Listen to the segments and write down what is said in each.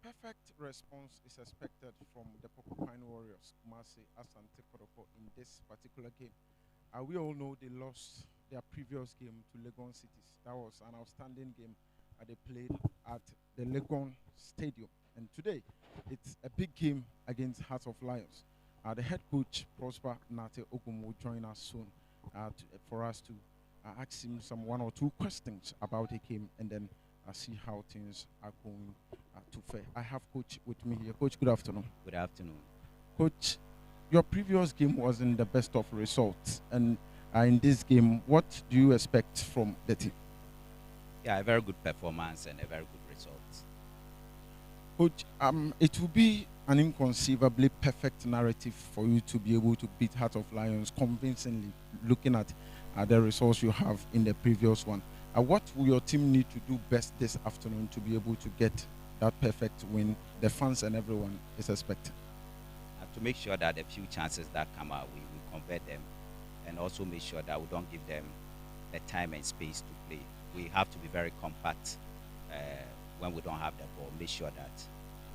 perfect response is expected from the Porcupine Warriors, Kumasi Asante Kotoko, in this particular game. We all know they lost their previous game to Legon Cities. That was an outstanding game they played at the Legon Stadium. And today, it's a big game against Hearts of Lions. The head coach, Prosper Nate Ogum, will join us soon for us to ask him some one or two questions about the game and then see how things are going to fare. I have Coach with me here. Coach, good afternoon. Good afternoon. Coach, your previous game wasn't the best of results, and in this game, what do you expect from the team? Yeah, a very good performance and a very good result. Coach, it will be an inconceivably perfect narrative for you to be able to beat Heart of Lions convincingly, looking at the results you have in the previous one. What will your team need to do best this afternoon to be able to get that perfect win the fans and everyone is expecting? To make sure that the few chances that come out, we convert them, and also make sure that we don't give them the time and space to play. We have to be very compact when we don't have the ball. Make sure that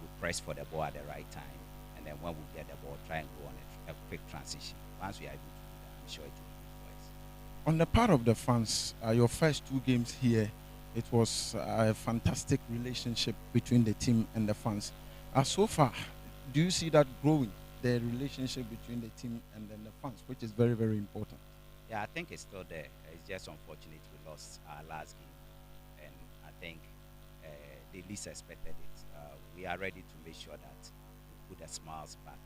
we press for the ball at the right time, and then when we get the ball, try and go on a quick transition. Once we are able to do that, I'm sure it will be good for us. On the part of the fans, your first two games here, it was a fantastic relationship between the team and the fans. So far, do you see that growing, the relationship between the team and then the fans, which is very, very important? Yeah, I think it's still there. It's just unfortunate we lost our last game, and I think they least expected it. We are ready to make sure that we put the smiles back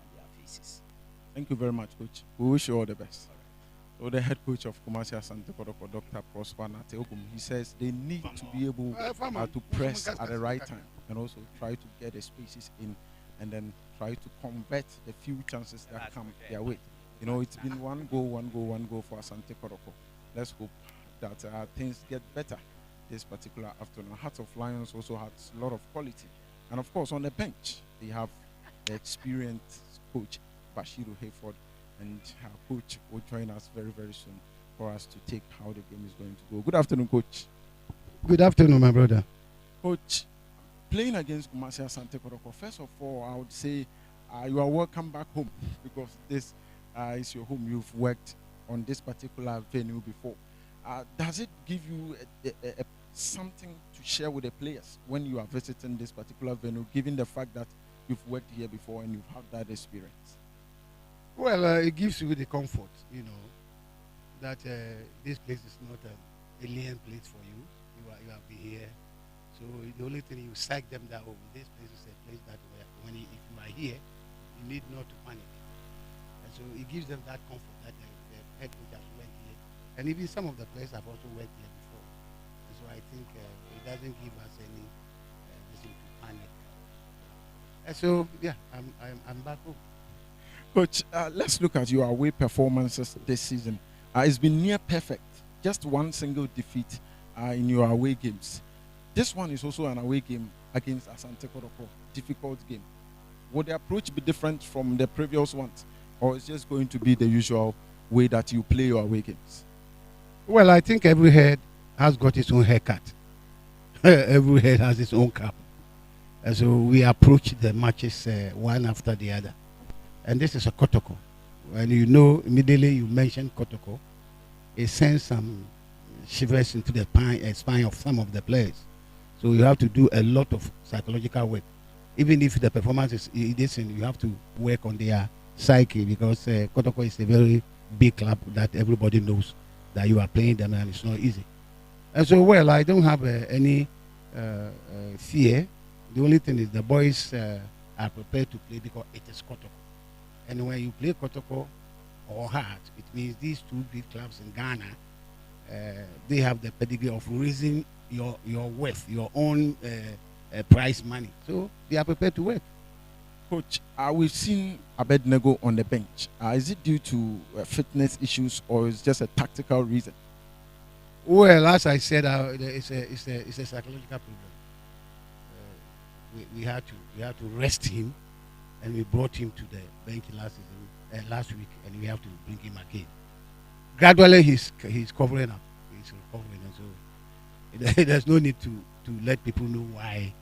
on their faces. Thank you very much, Coach. We wish you all the best. All right. So the head coach of Kumasi Asante Kotoko, Dr. Prosper Nate Ogum, he says they need to be able to press at the right time and also try to get the spaces in and then try to convert the few chances that come their way. You know, it's been one goal for Asante Kotoko. Let's hope that things get better this particular afternoon. Hearts of Lions also has a lot of quality. And of course, on the bench, they have the experienced coach, Bashiru Hayford, and our coach will join us very, very soon for us to take how the game is going to go. Good afternoon, Coach. Good afternoon, my brother. Coach, playing against Kumasi Asante Kotoko, first of all, I would say you are welcome back home because this is your home. You've worked on this particular venue before. Does it give you something to share with the players when you are visiting this particular venue, given the fact that you've worked here before and you've had that experience? Well, it gives you the comfort, you know, that this place is not an alien place for you. You have been here. So the only thing you psych them that, oh, this place is a place that if you are here, you need not to panic. And so it gives them that comfort that the head coach has went here. And even some of the players have also went here before. And so I think it doesn't give us any reason to panic. And so, yeah, I'm back home. Coach, let's look at your away performances this season. It's been near perfect. Just one single defeat in your away games. This one is also an away game against Asante Kotoko. Difficult game. Would the approach be different from the previous ones? Or is just going to be the usual way that you play your away games? Well, I think every head has got its own haircut. Every head has its own cap. And so we approach the matches one after the other. And this is a Kotoko. When you know, immediately you mention Kotoko, it sends some shivers into the spine of some of the players. So you have to do a lot of psychological work. Even if the performance is decent, you have to work on their psyche because Kotoko is a very big club that everybody knows that you are playing them and it's not easy. And so, well, I don't have any fear. The only thing is the boys are prepared to play because it is Kotoko. And when you play Kotoko or Heart, it means these two big clubs in Ghana, they have the pedigree of raising your worth, your own prize money. So they are prepared to work. Coach, we've seen Abednego on the bench. Is it due to fitness issues or is it just a tactical reason? Well, as I said, it's a psychological problem. We had to rest him, and we brought him to the bench last week, and we have to bring him again. Gradually, he's covering up. He's recovering, and so there's no need to let people know why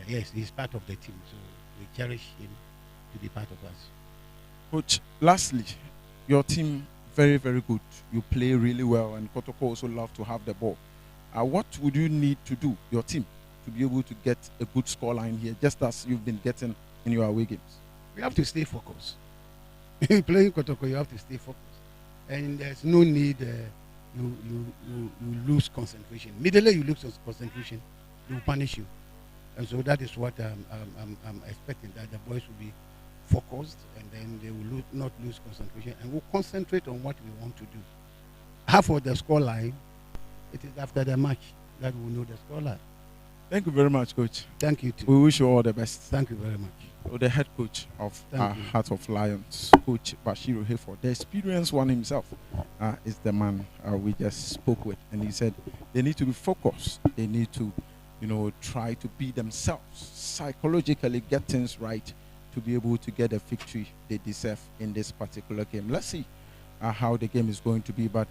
yes, he's part of the team, so we cherish him to be part of us. Coach, lastly, your team very, very good. You play really well, and Kotoko also love to have the ball. What would you need to do, your team, to be able to get a good scoreline here, just as you've been getting in your away games? We have to stay focused. Playing Kotoko, you have to stay focused, and there's no need you lose concentration. Immediately you lose concentration, they will punish you, and so that is what I'm expecting, that the boys will be focused, and then they will not lose concentration, and we'll concentrate on what we want to do. Half of the score line, it is after the match that we will know the score line. Thank you very much, Coach. Thank you too. We wish you all the best. Thank you very much. So the head coach of Heart of Lions, Coach Bashiru Hayford, the experienced one himself, is the man we just spoke with, and he said they need to be focused. They need to, try to be themselves, psychologically get things right, to be able to get a victory they deserve in this particular game. Let's see how the game is going to be, but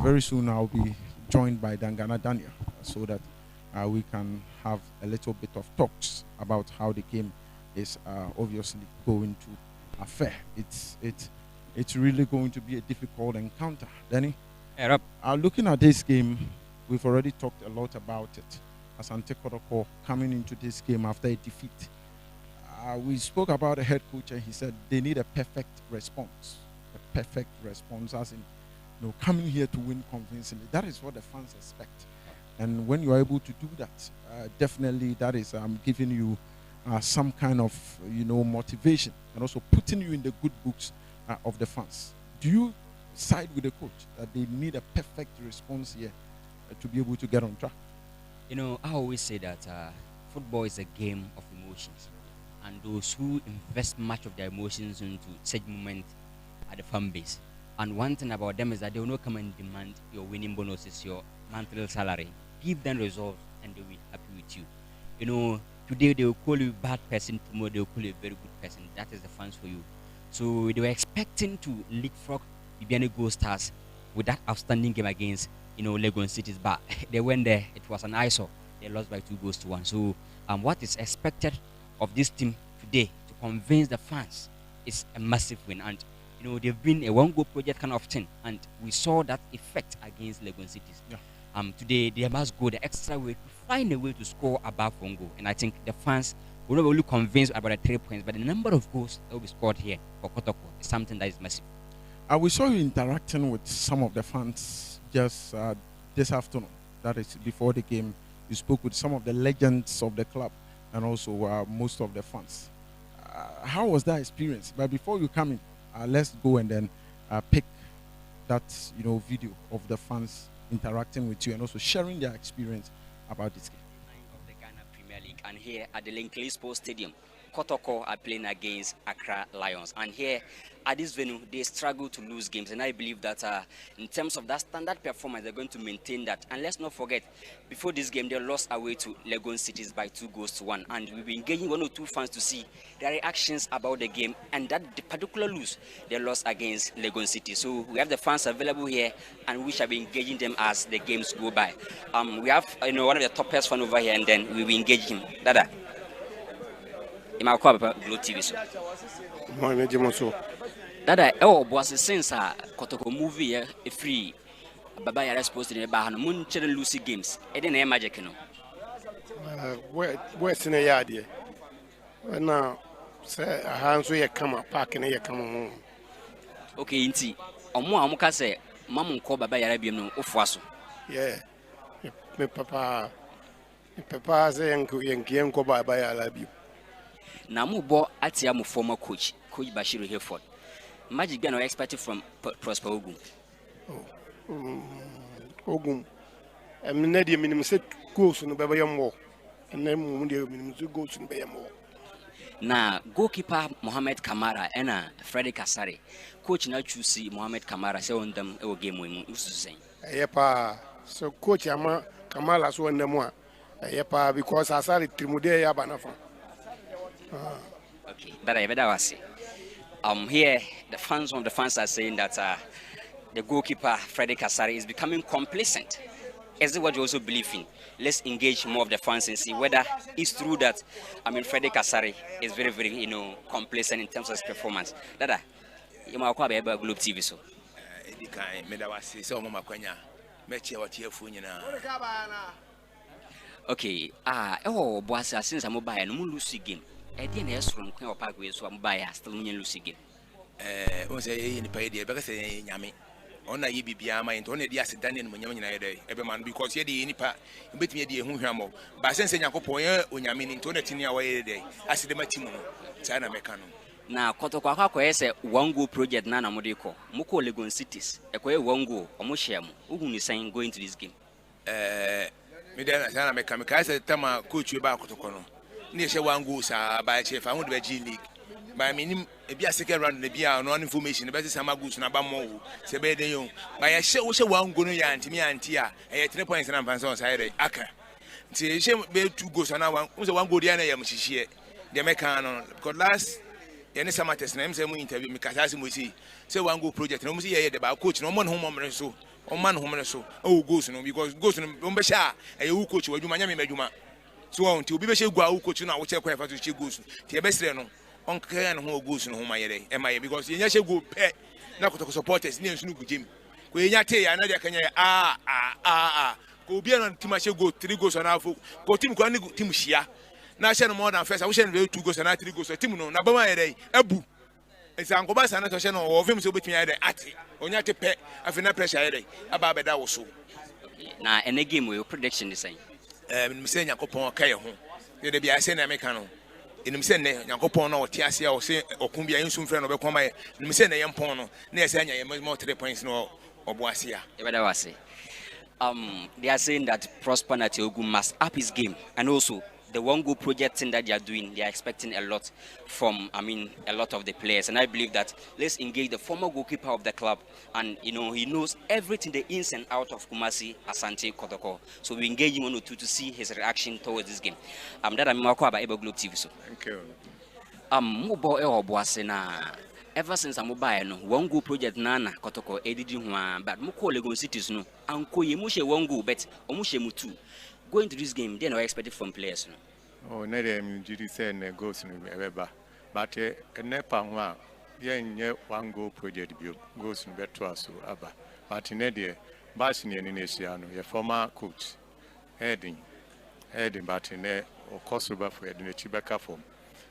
very soon I'll be joined by Dangana Daniel so that we can have a little bit of talks about how the game is obviously going to affair. It's really going to be a difficult encounter. Danny, looking at this game, we've already talked a lot about it. Asante Kotoko coming into this game after a defeat. We spoke about the head coach, and he said they need a perfect response. A perfect response, as in, coming here to win convincingly. That is what the fans expect. And when you are able to do that, definitely that is giving you some kind of, motivation, and also putting you in the good books of the fans. Do you side with the coach that they need a perfect response here to be able to get on track? I always say that football is a game of emotions. And those who invest much of their emotions into such moments are the fan base. And one thing about them is that they will not come and demand your winning bonuses, your monthly salary. Give them results, and they will be happy with you. Today they will call you a bad person, tomorrow they will call you a very good person. That is the fans for you. So they were expecting to leapfrog Bibiani Gold Stars with that outstanding game against Legon Cities, but they went there. It was an eyesore. They lost by 2-1. So what is expected of this team today to convince the fans is a massive win, and they've been a one-goal project kind of thing, and we saw that effect against Legon Cities. Today they must go the extra way to find a way to score above one goal, and I think the fans will not only convinced about the 3 points, but the number of goals that will be scored here for Kotoko is something that is massive. We saw you interacting with some of the fans just this afternoon. That is before the game. You spoke with some of the legends of the club and also most of the fans. How was that experience? But before you come in, let's go and then pick that video of the fans interacting with you and also sharing their experience about this game. Of the Ghana Premier League, and here at the Linkley Sports Stadium, Kotoko are playing against Accra Lions, and here at this venue they struggle to lose games, and I believe that in terms of that standard performance they're going to maintain that. And let's not forget, before this game they lost away to Legon Cities by 2-1, and we've been engaging 1 or 2 fans to see their reactions about the game, and that the particular lose they lost against Legon City. So we have the fans available here, and we shall be engaging them as the games go by. We have one of the toppest fan over here, and then we'll be engaging him. Dada. Glow TV so. Dada, was since Kotoko movie a free Baba Yara supposed to be a moon children Lucy games. I didn't magic, Where's in a yard here? Well, now, say, a hands where you come up, parking here, come home. Okay, Inti, or more, Amuka say, Mamma call Baba Yara be no Ofaso. Yeah, my papa say, Uncle Yankee, go by I love you. Namu bo Atiamu former coach Bashiru Hayford. Magic Gano expected from Prosper Ogun. Ogun. I'm not the minimum set goals in the Bayamo, and then minimum goals in Bayamo. Now, goalkeeper Mohamed Kamara and Freddie Kasari. Coach now choose Mohamed Kamara, say on them a game win. Yepa, so coach Ama Kamala so on them one. Yepa, because I saw it Trimude Yabanafa. Okay, that I was here. The fans are saying that the goalkeeper Freddie Kasari is becoming complacent. is it what you also believe in? Let's engage more of the fans and see whether it's true that Freddie Kasari is very, very, complacent in terms of his performance. Dada, you might call about Globe TV so. Okay, boss, since I'm mobile and lose game. I didn't ask from Queen of Parkway, so I'm by still lose game. Say in the pay, because say Yami. On a EBB, my Tony Dias Daniel Munyamina day, every man because ye the Nipa, bit me the Humamo. But since Yakopoya, when Yamin in Tonatinia away day, I see the Matimo, China Mecano. Now, Kotoko is a one go project Nana Modeko, Moko Legon cities, a quay one go, or Moshem, who is saying going to this game. Madame Sana Mecamica, Tama, coach you about Kotokono. Near one goes by Chef, I want to G League. By meaning, if you are second round, the beer no information, the best summer goose and Abamo, Sebede, by a show, one go to me and Tia, and 3 points and I'm on side, Aka. See, she made 2 goes on one, was one good Yana Yamushi, the Mecano, because last. Any summer test names and we interview because as we see, say one go project, no see about coach, no one home so, or man home so, oh, goes no, because goes in Bombasha, a who coach will do Miami Meduma. So on to be a go coach now, which I quite for to goes, the best on can who goes in home my day, am I because you should go pet, not to supporters near Snoop Jim. When you tell another can go be on Timasha go 3 goes on our foot, go Tim Shia. Now, more than first, I wish I knew 2 goes and 3 goes. Timono, Nabama, Abu. It's Uncle Bass and a channel of him so between at on your pet, I feel no pressure about that also. Now, and a game with prediction the same. Saying Yakopon Kayo, there be a Sen Americano. In him saying Yakopon or Tiasia or say or Cumbia in some friend of a comma, and Miss Yampono, near saying I must more 3 points no or Boasia. They are saying that Prosper Natiogu must up his game and also. The one go project thing that they are doing, they are expecting a lot from, a lot of the players. And I believe that let's engage the former goalkeeper of the club. And, he knows everything, the ins and out of Kumasi, Asante Kotoko. So we engage him on to see his reaction towards this game. That I'm about Able Globe TV. So. Thank you. Mobile Boasena. Ever since I'm mobile, one go project Nana Kotoko, editing one, but Moko Legon cities, no. Uncle Yemushe one go, but Omushe Mutu. Going to this game, they are expected from players. Oh, Nedem, Judy said, goes in Weber. But a Nepa, one go project goes in Betuasu, Abba. But in Edia, Bassinian in Asiano, a former coach, heading, but in there, or Kosovo for the Chibaka form.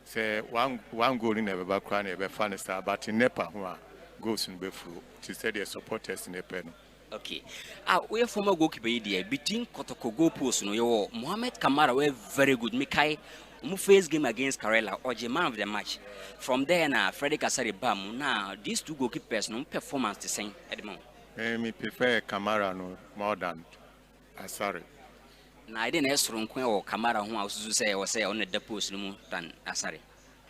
Say one goal in a background, a Fanistar, but in Nepa, goes in Befu, to say their supporters in a pen. Okay. We are former goalkeeper here. Between Kotoko goal post, Mohamed Kamara were very good. Mikai, first game against Karela, or the man of the match. From there, now Freddie Kasari Bam. Now these 2 goalkeepers, no performance the same at the moment. I prefer Kamara more than Asari. Now I didn't ask from Queen or Kamara who I was to say or say on the post than Asari.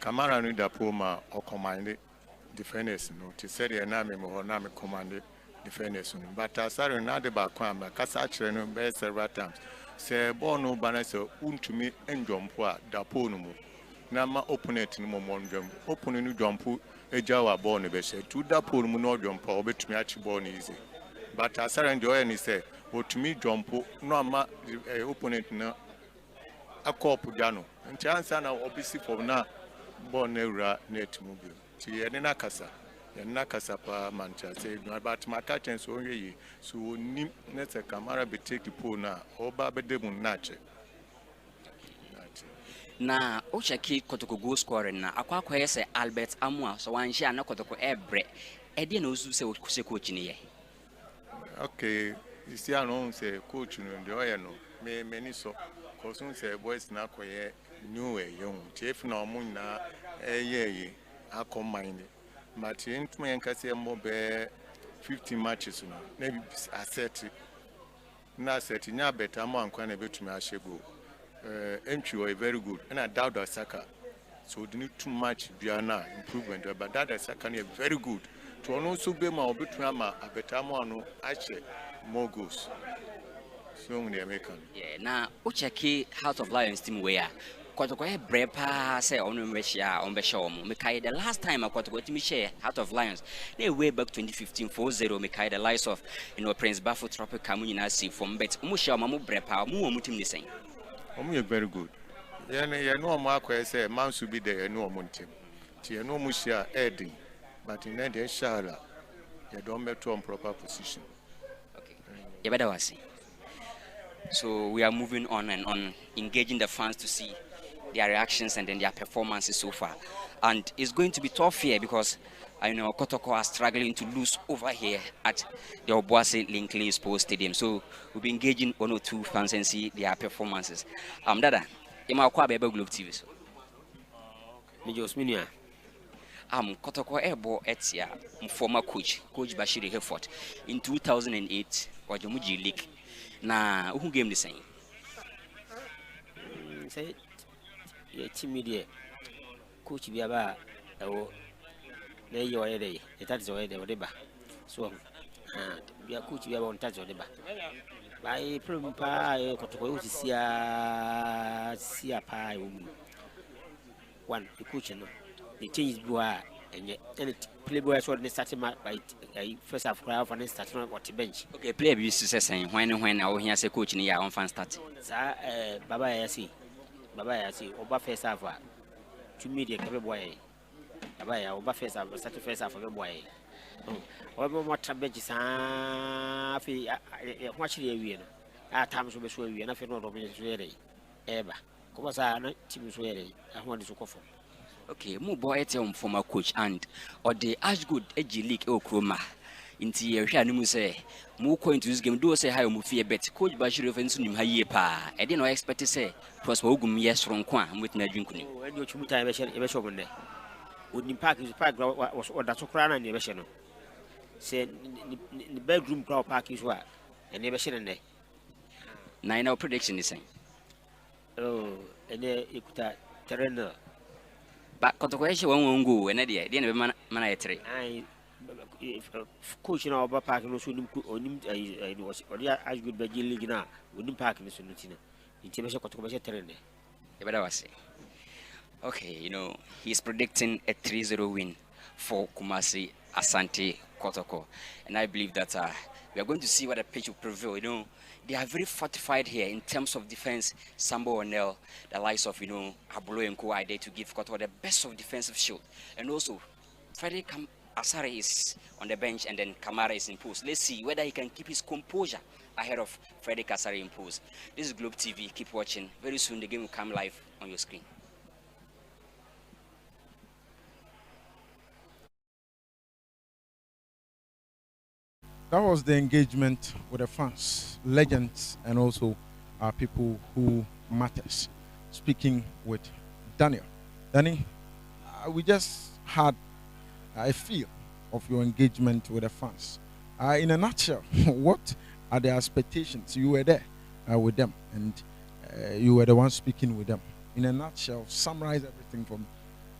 Kamara knew the Puma or commanded defenders, to say the name or name commanded. Defenders, but Asari not the background, but Casach and best several times. Say, Bono Banasa, to and Jompoa, Daponumu. Nama opponent no more jump, opening jump, a Jawa born a best, 2 Daponumu no jump, or bet me at born easy. But Asari and Joanne say, what to me jump, no ma opponent no a corpujano, and chance and obviously for now, born era net mobile. Tiana Casa. Nakasapa Manchester, but my catching so ye, so nim net a camera be take the pool now, or Babadebun Nache. Na Ochaki Kotoko go scoring na Aqua say Albert Amwa, so one share no Kotoko ebre. Eddie knows who say coaching here. Okay, you see, I know say coaching in the oil no, may many so, cause say boys now quite new a young chief no moon na a ye, I combine it. But in me and Cassia Mobe 50 matches, maybe I said now set in your better among quite a bit to me. I should go. Entry were very good, and I doubt that Saka. So do need too much Diana improvement, but that is Saka very good. To also be my obitrama, a better one, actually more goals. So the American. Yeah, now Ochaki House of Lions team where Kotoko brepa say on Meshia on Beshomo. Mekai the last time I got to share Heart of Lions. They way back 2015 4-0 Mekai the lives of Prince Baffo Tropic Kamunina see from Bet Musha Mamu brepa mu mutim the same. Very good. You know Mark say man should be there, no muntim. You know Mushia Eddie, but in the Shala, you don't make to on proper position. Okay. You better was. So we are moving on and on, engaging the fans to see their reactions and then their performances so far. And it's going to be tough here because I know Kotoko are struggling to lose over here at the Obuasi Linkley Sports Stadium. So we'll be engaging 1 or 2 fans and see their performances. Dada, Ima Kwa Bebe Globe TV. So. Kotoko Ebo Etia, former coach Bashiri Herford, in 2008, or Jamuji League. Na who game the same? Say, team media coach Biaba, there you are, that is already whatever. So, we are coach Biaba on touch whatever. By problem, Kotoko to see a pie woman. One, the coach, the change blue and yet playboy short the starting by first half crowd and starting on the bench. Okay, play abuse saying when I hear say coach near on fan start. Baba I see. Over first half to media boy. Baba over first half of a boy. What more benches watch the win. At times will be sure we are nothing not ready. Ever. Because I not team is ready. I want to go for. Okay, mu boy former coach and or the Ashgood Edgy League Okroma. Inti ye no mu say mu ko into this game do say how mu fear bet coach Bashir offense nim haye pa. E dey no expect say prosper ogum yes from kwa with na dwinku ni. E dey ochumu time e be show bonde. Odin park was order to kra na ne be no. Say the bedroom crowd park is what and ne be share ne. Na ina prediction is saying. Oh, and ikuta terreno. But Kotoko won't go and idea, then man I three. I coach in our park and also was or as good by League now, wouldn't park in the Sunutina. Intimation Kotoko terrain. But I was saying, okay, he's predicting a 3-0 win for Kumasi Asante Kotoko, and I believe that we are going to see what a pitch will prevail. They are very fortified here in terms of defense. Sambo O'Neill, the likes of Abulo and Co. are there to give Kotoko the best of defensive shield. And also, Freddie Asare is on the bench and then Kamara is in post. Let's see whether he can keep his composure ahead of Freddie Asare in post. This is Globe TV. Keep watching. Very soon the game will come live on your screen. That was the engagement with the fans, legends, and also people who matters. Speaking with Daniel. Danny, we just had a feel of your engagement with the fans. In a nutshell, what are the expectations? You were there with them, and you were the one speaking with them. In a nutshell, summarize everything for me.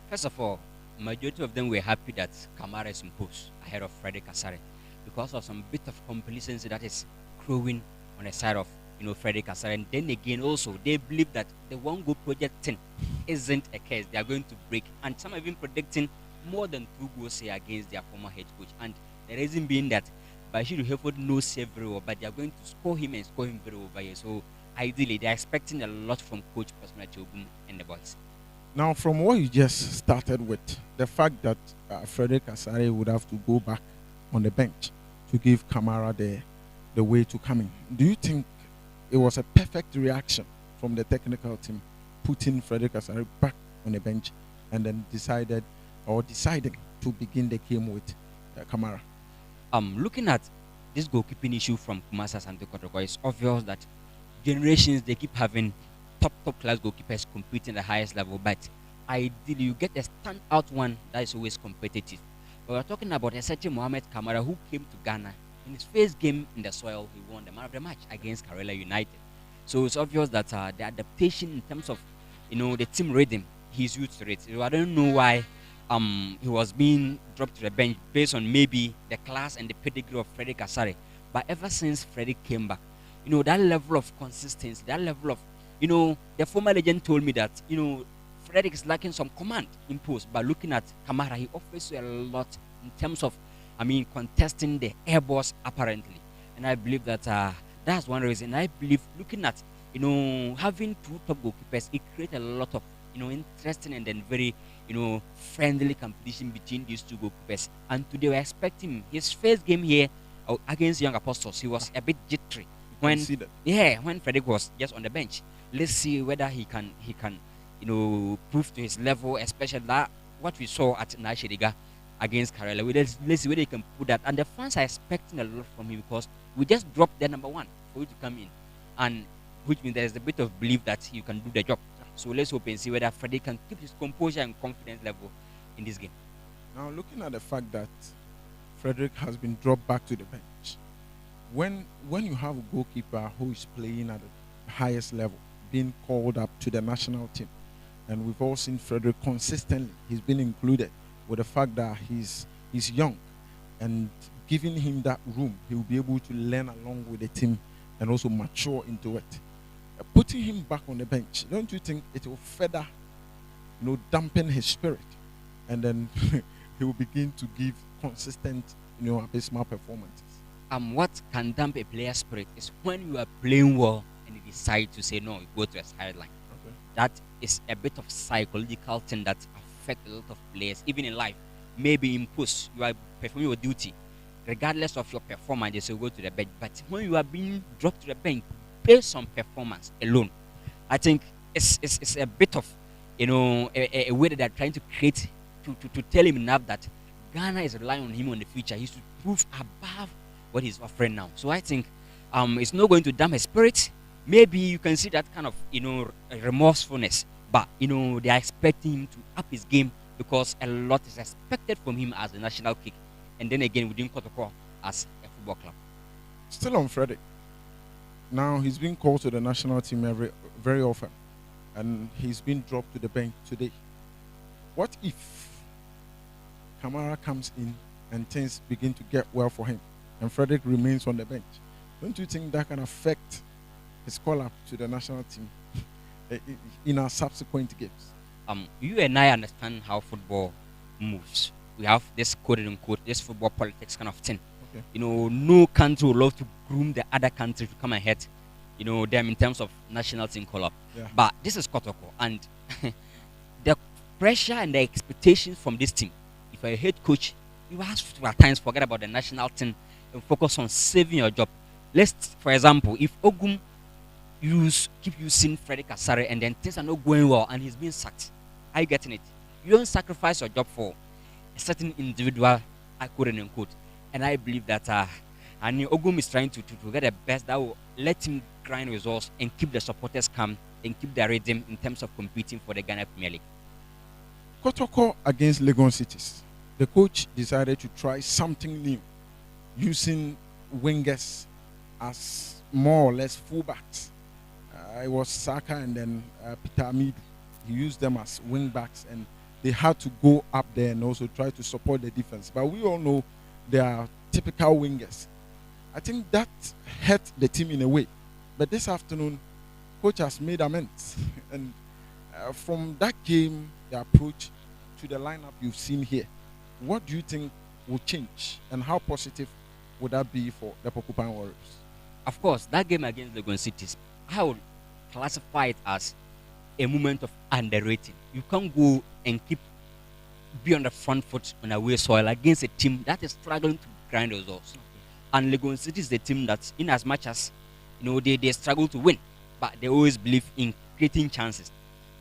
First of all, majority of them were happy that Kamara is in post ahead of Freddie Asare, because of some bit of complacency that is growing on the side of Freddie Asare. And then again also they believe that the one goal project thing isn't a case. They are going to break, and some have been predicting more than 2 goals here against their former head coach. And the reason being that Bashir Herford knows very well, but they are going to score him and score him very over here. So ideally they are expecting a lot from coach Personal Chogum and the boys. Now, from what you just started with, the fact that Freddie Asare would have to go back on the bench to give Kamara the way to come in. Do you think it was a perfect reaction from the technical team, putting Freddie Asare back on the bench and then deciding to begin the game with Kamara? Looking at this goalkeeping issue from Kumasi Asante Kotoko, it's obvious that generations they keep having top class goalkeepers competing at the highest level, but ideally you get a standout one that is always competitive. But we're talking about a certain Mohamed Kamara who came to Ghana. In his first game in the soil, he won the man of the match against Karela United. So it's obvious that the adaptation in terms of the team rhythm, he's used to it. So I don't know why he was being dropped to the bench based on maybe the class and the pedigree of Freddie Asare. But ever since Freddie came back, that level of consistency, that level of the former legend told me that, Frederick is lacking some command in post, but looking at Kamara, he offers you a lot in terms of, contesting the air balls apparently. And I believe that that's one reason. I believe looking at, having two top goalkeepers, it creates a lot of, interesting and then very, friendly competition between these two goalkeepers. And today we're expecting his first game here against Young Apostles. He was a bit jittery when Frederick was just on the bench. Let's see whether he can prove to his level, especially that what we saw at Nashiriga against Karela. Let's see whether he can put that. And the fans are expecting a lot from him because we just dropped the number one for you to come in, and which means there's a bit of belief that you can do the job. So let's hope and see whether Frederick can keep his composure and confidence level in this game. Now, looking at the fact that Frederick has been dropped back to the bench, when you have a goalkeeper who is playing at the highest level, being called up to the national team, and we've all seen Frederick consistently, he's been included with the fact that he's young, and giving him that room, he will be able to learn along with the team and also mature into it. Putting him back on the bench, don't you think it will further, dampen his spirit, and then he will begin to give consistent, abysmal performances? What can dampen a player's spirit is when you are playing well and you decide to say no, you go to a sideline. Okay. That is a bit of psychological thing that affects a lot of players, even in life. Maybe in push, you are performing your duty, regardless of your performance, they say go to the bench. But when you are being dropped to the bench based on performance alone, I think it's a bit of a way that they're trying to create to tell him enough that Ghana is relying on him in the future. He should prove above what he's offering now. So I think it's not going to damn his spirit. Maybe you can see that kind of remorsefulness, but they are expecting him to up his game because a lot is expected from him as a national kick, and then again within Kotoko as a football club. Still on Frederick. Now he's been called to the national team very often, and he's been dropped to the bench today. What if Kamara comes in and things begin to get well for him, and Frederick remains on the bench? Don't you think that can affect his call-up to the national team in our subsequent games? You and I understand how football moves. We have this quote-unquote, this football politics kind of thing. Okay. No country would love to groom the other country to come ahead, them in terms of national team call-up. Yeah. But this is Kotoko, and the pressure and the expectations from this team. If you're a head coach, you have to at times forget about the national team and focus on saving your job. For example, if Ogum keep using Frederick Asare and then things are not going well and he's being sacked, are you getting it? You don't sacrifice your job for a certain individual, I quote. And I believe that Ogum is trying to get the best that will let him grind results and keep the supporters calm and keep their rhythm in terms of competing for the Ghana Premier League. Kotoko against Legon Cities. The coach decided to try something new, using wingers as more or less fullbacks. It was Saka and then Peter Amidu. He used them as wing backs, and they had to go up there and also try to support the defense. But we all know they are typical wingers. I think that hurt the team in a way. But this afternoon, coach has made amends. And from that game, the approach to the lineup you've seen here, what do you think will change, and how positive would that be for the Porcupine Warriors? Of course, that game against Legon Cities, I would classify it as a moment of underrating. You can't go and be on the front foot on away soil against a team that is struggling to grind results. And Legon City is the team that, in as much as they struggle to win, but they always believe in creating chances.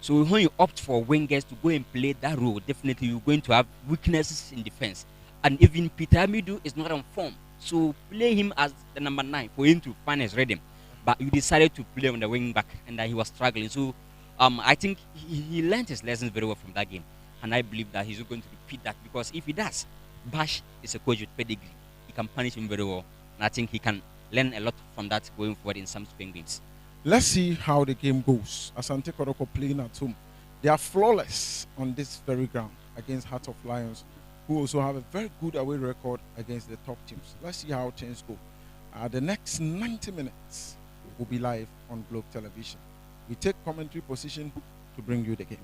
So when you opt for wingers to go and play that role, definitely you're going to have weaknesses in defense. And even Peter Amidu is not on form, so play him as the number 9 for him to find his rhythm. But you decided to play on the wing back, and he was struggling. So I think he learned his lessons very well from that game, and I believe that he's going to repeat that, because if he does, Bash is a coach with pedigree. He can punish him very well, and I think he can learn a lot from that going forward in some spring games. Let's see how the game goes. Asante Kotoko playing at home. They are flawless on this very ground against Heart of Lions, who also have a very good away record against the top teams. Let's see how things go. The next 90 minutes will be live on Globe Television. We take commentary position to bring you the game.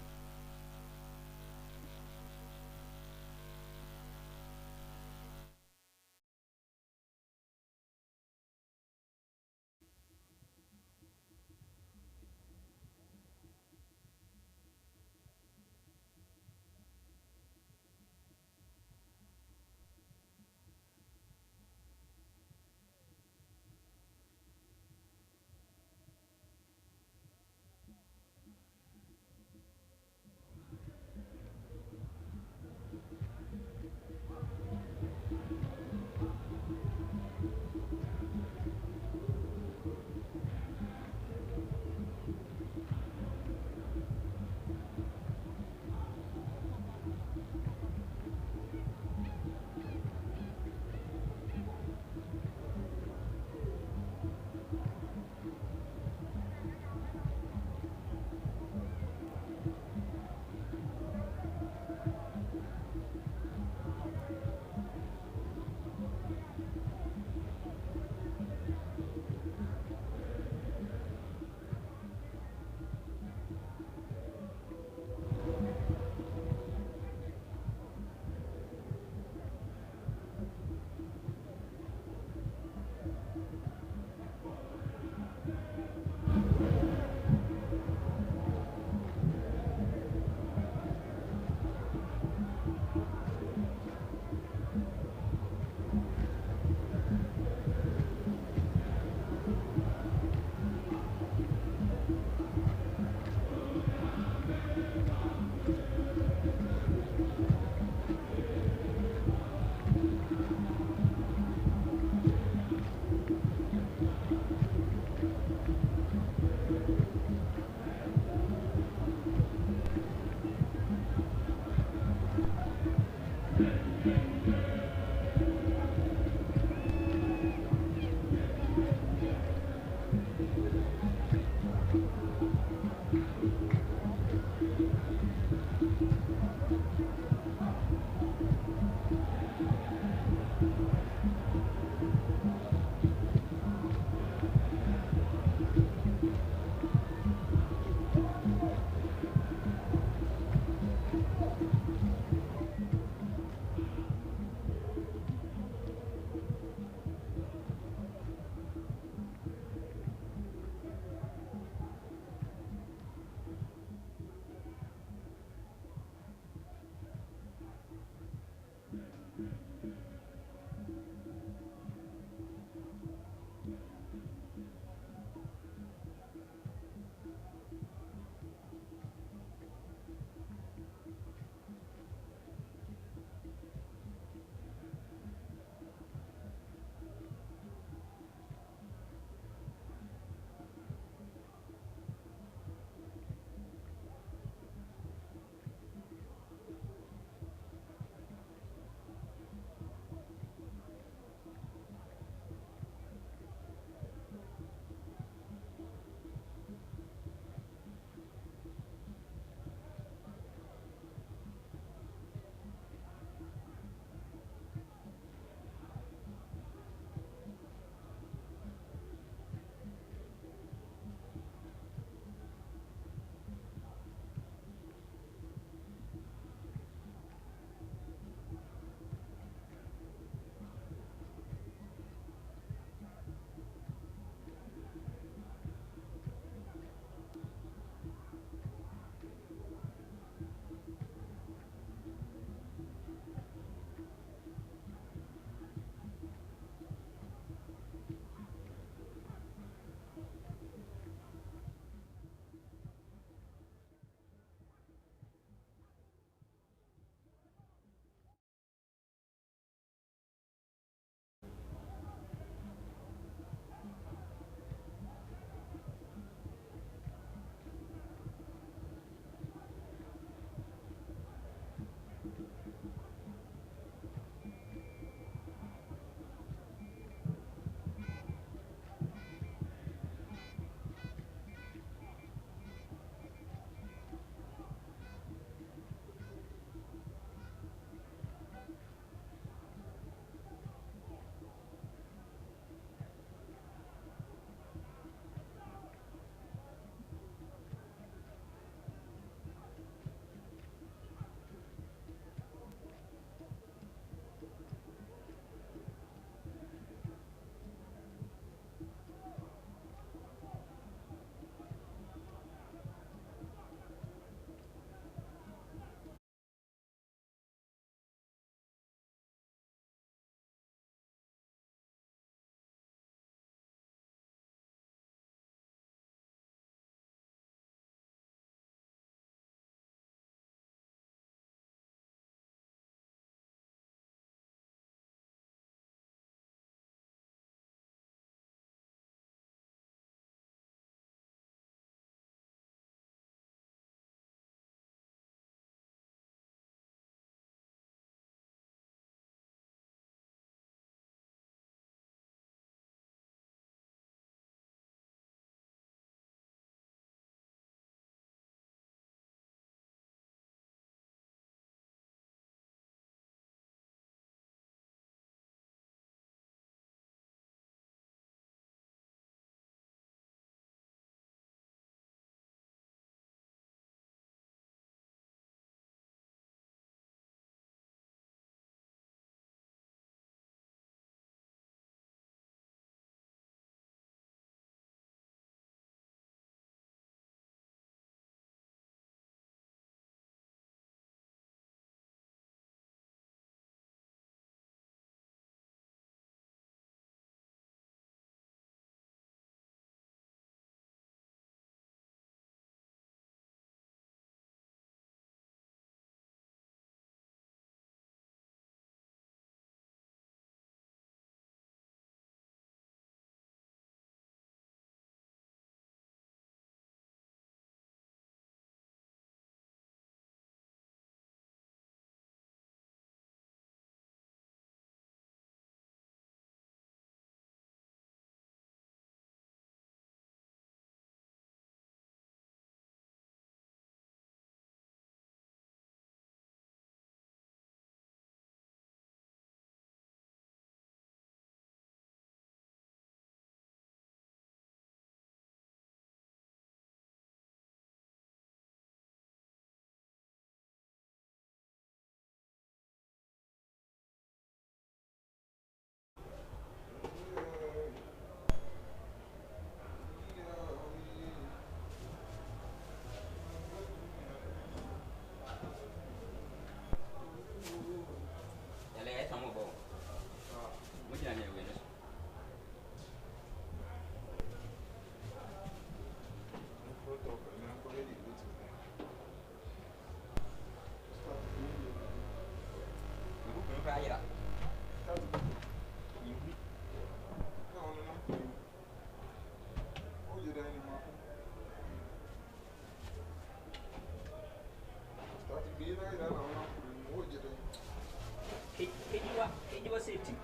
safety.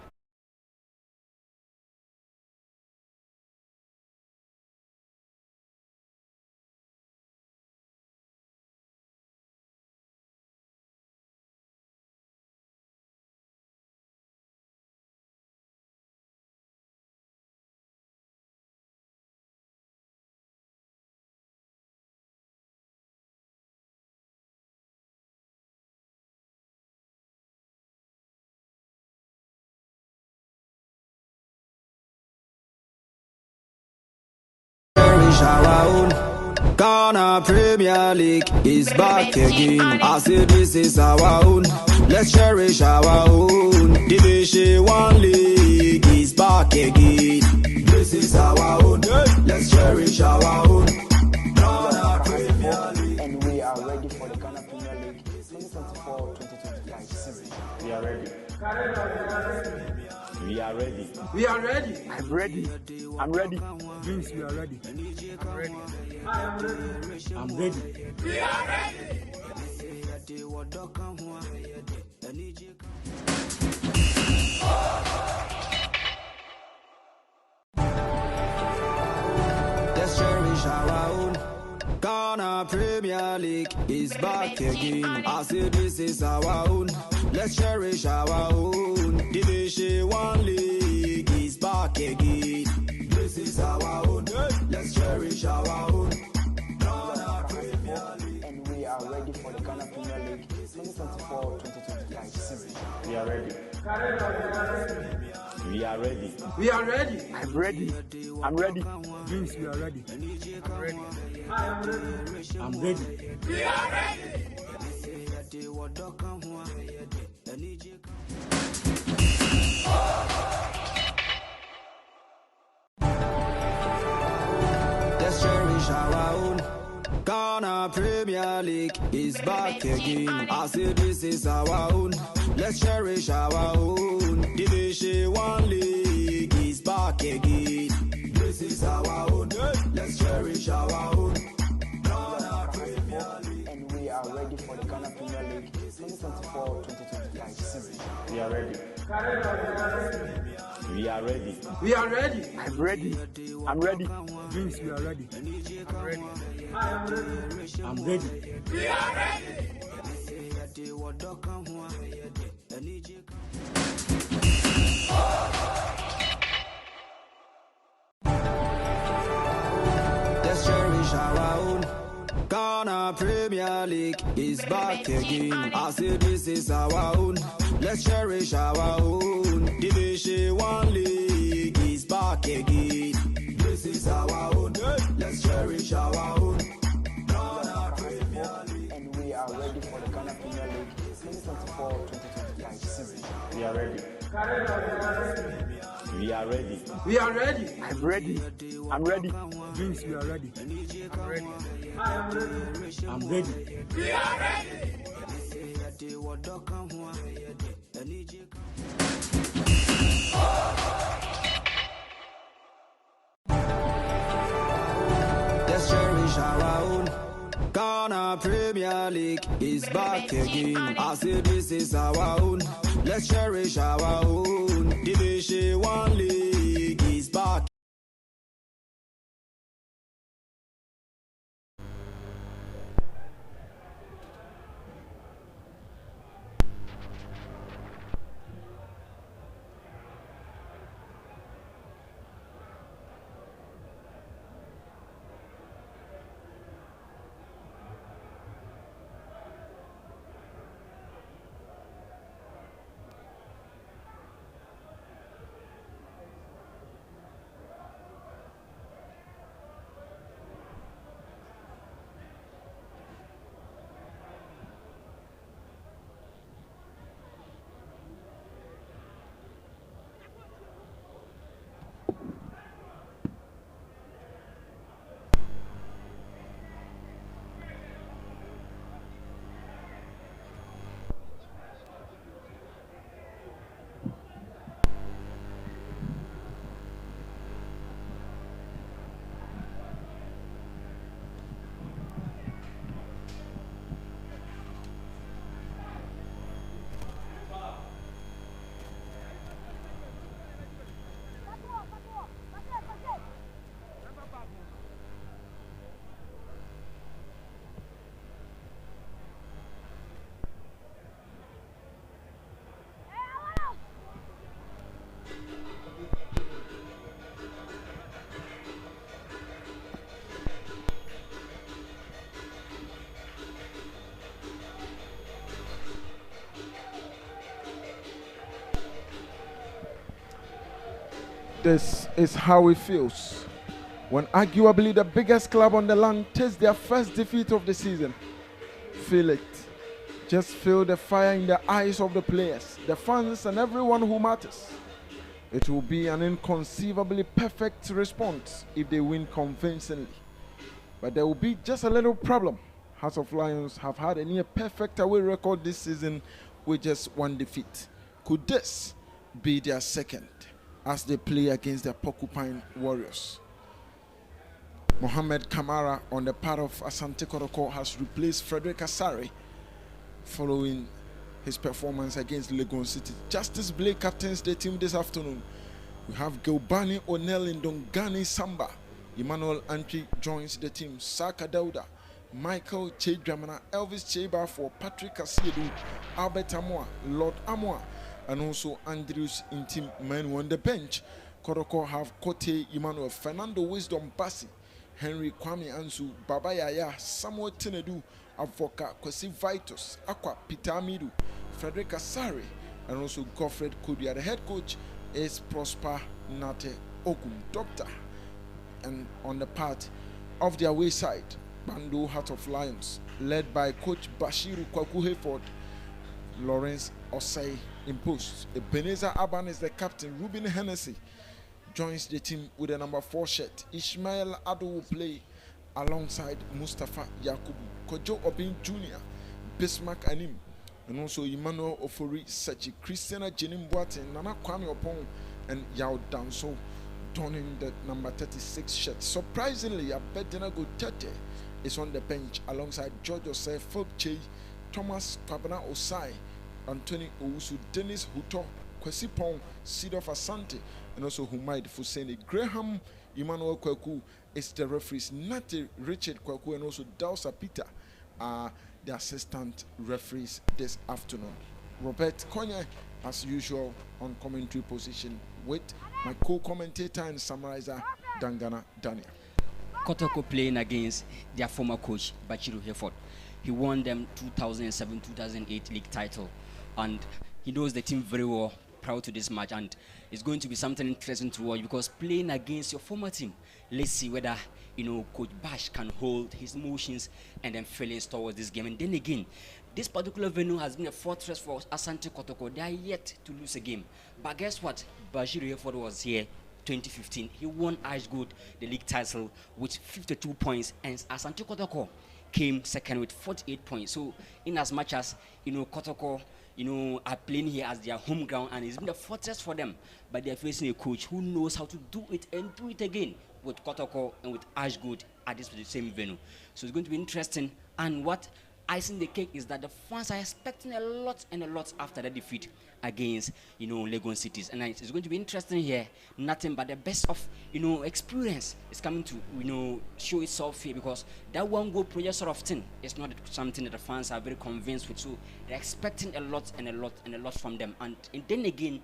Our own Ghana Premier League is back again. I say this is our own. Let's cherish our own. Division 1 League is back again. This is our own. Let's cherish our own. Ghana Premier League. And we are ready for the Ghana Premier League 2024-2025 season. We are ready. We are ready. We are ready. I'm ready. I'm ready. Means we are ready. I'm ready. I am ready. I'm ready. We are ready. Let's cherish our own. Ghana Premier League is back again. I say this is our own. Let's cherish our own. Division 1 League is back again. This is our own. Let's cherish our own. Ghana Premier League. And we are ready for the Ghana Premier League 2024-2025 season. We are ready. We are ready. We are ready. I'm ready. I'm ready. Means we are ready. I'm ready. I am ready. I'm ready. We are ready. Let's cherish our own. Ghana Premier League is back again. I say this is our own. Let's cherish our own. Division 1 League is back again. This is our own. Let's cherish our own. Ghana Premier League. And we are ready for the Ghana Premier League 2024-2025 season. We are ready. We are ready. We are ready. I'm ready. I'm ready. Means we are ready. I'm ready. I am ready. I'm ready. We are ready. Let's cherish our own. Ghana Premier League is back again. I say this is our own. Let's cherish our own. Division 1 League is back again. This is our own. Let's cherish our own. Ghana Premier League. And we are ready for the Ghana Premier League 2024-2025 season. We are ready. We are ready. We are ready. I'm ready. I'm ready. Means we are ready. I'm ready. I am ready. I'm ready. We are ready. Let's cherish our own. Ghana Premier League is back again. I say this is our own. Let's cherish our own. Division 1 League is back. This is how it feels when arguably the biggest club on the land takes their first defeat of the season. Feel it. Just feel the fire in the eyes of the players, the fans, and everyone who matters. It will be an inconceivably perfect response if they win convincingly. But there will be just a little problem. Hearts of Lions have had a near perfect away record this season with just one defeat. Could this be their second as they play against the Porcupine Warriors? Mohamed Kamara on the part of Asante Kotoko has replaced Frederick Asare following his performance against Legon City. Justice Blake captains the team this afternoon. We have Gilbani O'Neill in Dongani Samba. Emmanuel Antwi joins the team. Saka Dauda, Michael Chedramana, Elvis Cheba for Patrick Asiedu, Albert Amoa, Lord Amoa, and also Andrews Intim Manu on the bench. Kotoko have Kote Emmanuel, Fernando Wisdom Bassi, Henry Kwame Ansu, Baba Yaya, Samuel Tenedu, Avoka, Kwesi Vitus, Aqua, Peter Amidu, Frederick Asare, and also Godfred Kodia. The head coach is Prosper Nate Ogum, Doctor. And on the part of their away side, Bando Heart of Lions, led by Coach Bashiru Kwaku Hayford, Lawrence Osei in post. Ebenezer Aban is the captain. Ruben Hennessy joins the team with the number 4 shirt. Ishmael Ado will play alongside Mustafa Yakubu, Kojo Obin Jr., Bismarck Anim, and also Emmanuel Ofori Sachi, Christiana Jenim Boateng, Nana Kwame Opon, and Yao Danso donning the number 36 shirt. Surprisingly, Abednego Tete is on the bench alongside George Osei, Philip Che, Thomas Kwabena Osai, Anthony Owusu, Dennis Huto, Kwesi Pong, Sidof Asante, and also Humaid Fuseni. Graham Emmanuel Kwaku is the referees. Nate Richard Kwaku and also Dausa Peter are the assistant referees this afternoon. Robert Konya, as usual, on commentary position with my co-commentator and summarizer, Dangana Daniel. Kotoko playing against their former coach, Bachiru Hayford. He won them 2007-2008 league title, and he knows the team very well prior to this match, and it's going to be something interesting to watch because playing against your former team, let's see whether Coach Bash can hold his emotions and then feelings towards this game. And then again, this particular venue has been a fortress for Asante Kotoko. They are yet to lose a game. But guess what? Bashir Hayford was here 2015. He won Ashgood, the league title, with 52 points, and Asante Kotoko came second with 48 points. So in as much as Kotoko are playing here as their home ground, and it's been a fortress for them, but they're facing a coach who knows how to do it and do it again with Kotoko and with Ashgood at this same venue. So it's going to be interesting. And what icing the cake is that the fans are expecting a lot and a lot after the defeat against Legon Cities, and it's going to be interesting here. Nothing but the best of experience is coming to show itself here, because that one goal project sort of thing is not something that the fans are very convinced with. So they're expecting a lot and a lot and a lot from them. And then again,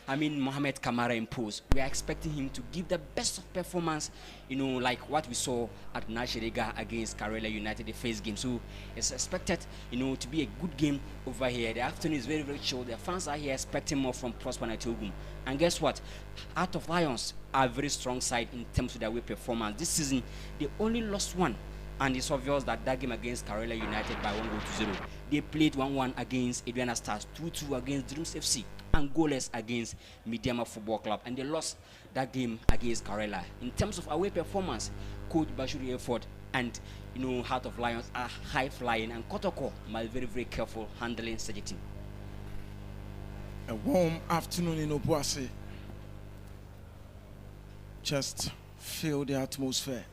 Mohamed Kamara imposed. We are expecting him to give the best of performance, like what we saw at Nashiriga against Karelia United, the first game. So it's expected, to be a good game over here. The afternoon is very, very chill. The fans are here expecting more from Prosper Natogum. And guess what? Heart of Lions are a very strong side in terms of their way performance. This season, they only lost one. And it's obvious that game against Karelia United by 1-0. They played 1-1 against Adriana Stars, 2-2 against Dreams FC, and goalless against Mediama Football Club. And they lost that game against Karelia. In terms of away performance, Coach Bashir Hayford and Heart of Lions are high flying, and Kotoko must be very, very careful handling such a team. A warm afternoon in Obuasi. Just feel the atmosphere.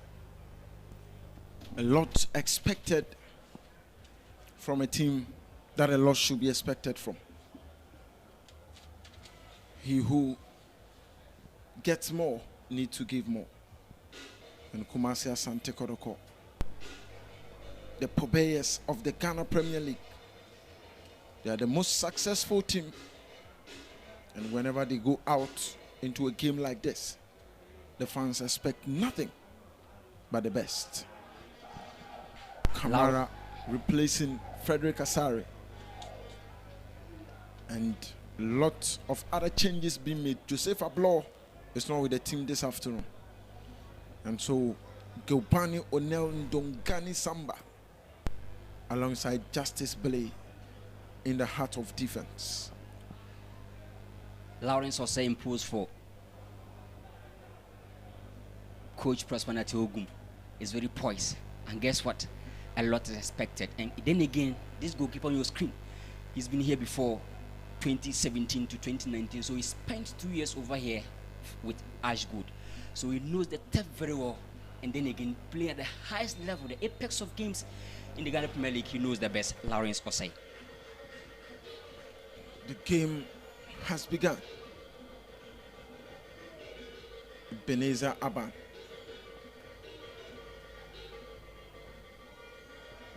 A lot expected from a team that a lot should be expected from. He who gets more needs to give more. And Kumasi Asante Kotoko, the purveyors of the Ghana Premier League, they are the most successful team. And whenever they go out into a game like this, the fans expect nothing but the best. Kamara replacing Frederick Asare, and lots of other changes being made. Joseph Ablo is not with the team this afternoon. And so Gilbani Onel Ndongani Samba alongside Justice Blay in the heart of defense. Lawrence Osei imposed for Coach Prosper Ogum is very poised. And guess what? A lot is expected. And then again, this goalkeeper on your screen, he's been here before 2017 to 2019. So he spent 2 years over here with Ashgood. So he knows the turf very well. And then again, play at the highest level, the apex of games in the Ghana Premier League. He knows the best, Lawrence Osei. The game has begun. Beneza Aban.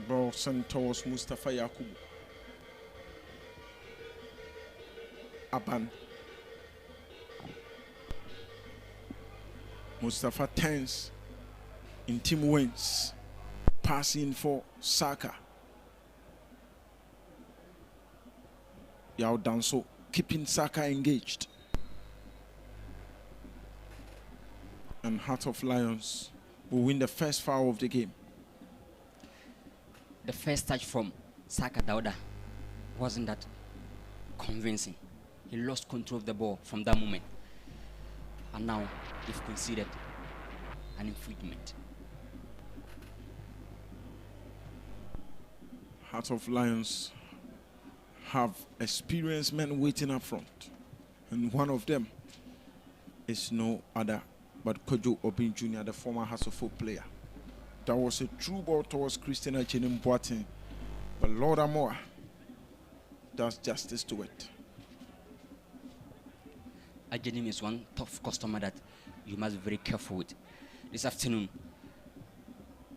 Ball sent towards Mustafa Yakubu. Aban. Mustafa turns. In team wins. Passing for Saka. Yao Danso keeping Saka engaged. And Heart of Lions will win the first foul of the game. The first touch from Saka Dauda wasn't that convincing. He lost control of the ball from that moment. And now they've conceded an infringement. Heart of Lions have experienced men waiting up front. And one of them is no other but Kojo Obin Jr., the former Hasselhoff player. That was a true ball towards Christian Achenim Boateng. But Lord Amoa does justice to it. Achenim is one tough customer that you must be very careful with. This afternoon,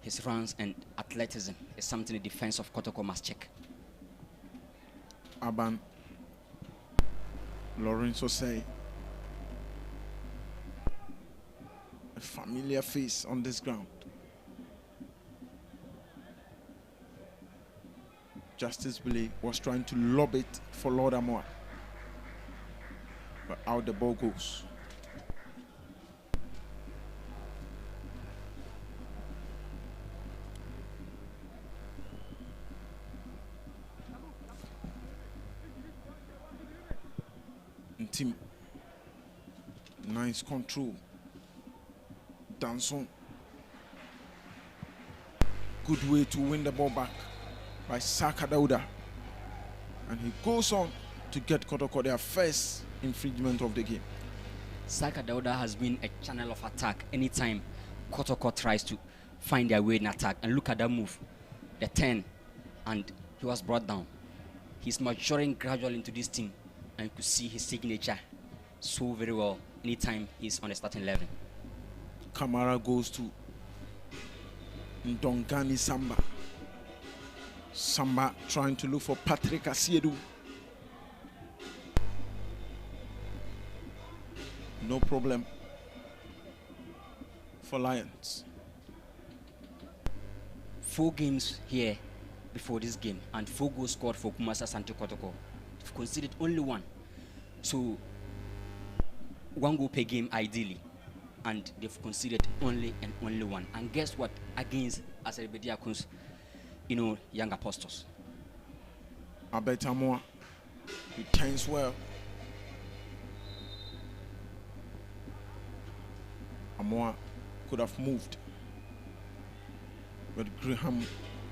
his runs and athleticism is something the defense of Kotoko must check. Aban, Lawrence Osei, a familiar face on this ground. Justice Billy was trying to lob it for Lord Amoa, but out the ball goes. Team, nice control. Danson, good way to win the ball back by Saka Dauda, and he goes on to get Kotoko their first infringement of the game. Saka Dauda has been a channel of attack anytime Kotoko tries to find their way in attack. And look at that move, the 10, and he was brought down. He's maturing gradually into this team, and you could see his signature so very well anytime he's on the starting 11. Kamara goes to Ndongani Samba. Samba trying to look for Patrick Asiedu. No problem for Lions. 4 games here before this game, and 4 goals scored for Kumasi ASANTE Kotoko. They've conceded only 1. So 1 goal per game ideally, and they've conceded only 1. And guess what? Against Aserebediakun's, young apostles. Abetamoa, he turns well. Amoa could have moved, but Graham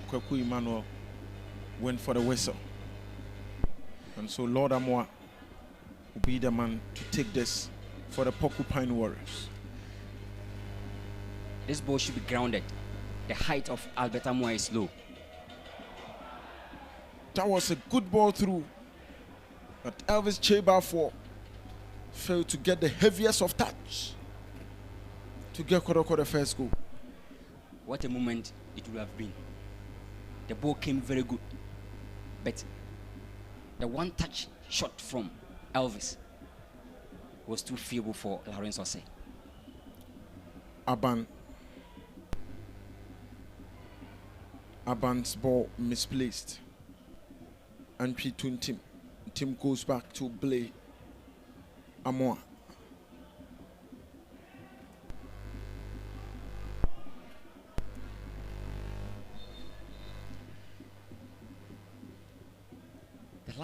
Kweku Emmanuel went for the whistle. And so Lord Amoa will be the man to take this for the Porcupine Warriors. This ball should be grounded. The height of Albert Amoa is low. That was a good ball through, but Elvis Chebafor failed to get the heaviest of touch to get Kotoko the first goal. What a moment it would have been. The ball came very good, but the one touch shot from Elvis was too feeble for Lawrence Osei. Aban's ball misplaced. And between Tim goes back to Blay Amoa.